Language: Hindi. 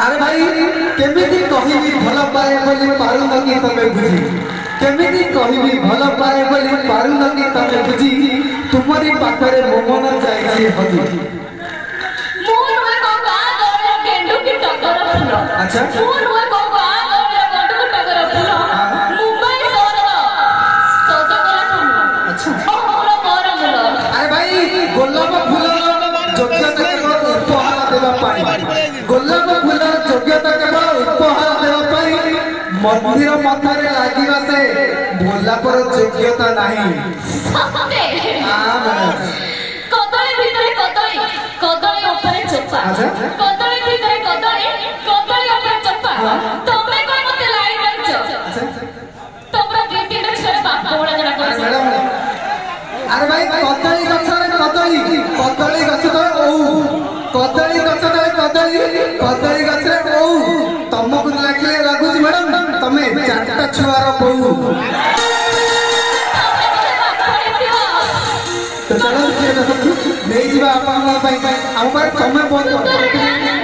अरे भाई केमिति कहिबी भल पाए बोली पारु न कि तमे बुझी केमिति कहिबी भल पाए बोली पारु न कि तमे बुझी तुमरी पाखरे मोमन जाईछि हजी मोर होय को गा गरे गेंडू की टकर फुल अच्छा मोर होय को गा गरे गेंडू की टकर फुल मुंबई शहर सज कला फुल अच्छा मोर मोर फुल अरे भाई गोलाप फूल योग्यता केवल उपहार देवा पाई गोलाप फूल योग्यता केवल उपहार देवा पाई मंदिर मथारे लागिवा से गोलापर योग्यता नहीं सते हां कदली भितरे कदली कदली ऊपर चप्पा अच्छा कदली भितरे कदली कदली ऊपर चप्पा तमे कोन मते लाइन रखछ तमरा ड्यूटी रे छरे बाप बोला जरा कर मैडम अरे भाई कदली गछरे कदली कदली गछ तो ओ कदली गछ तो कदली गछरे ओ तमको लागु मैडम तमे चारटा छुआर बहु तो चलो नहीं जीवा अपन हम पर समय बहुत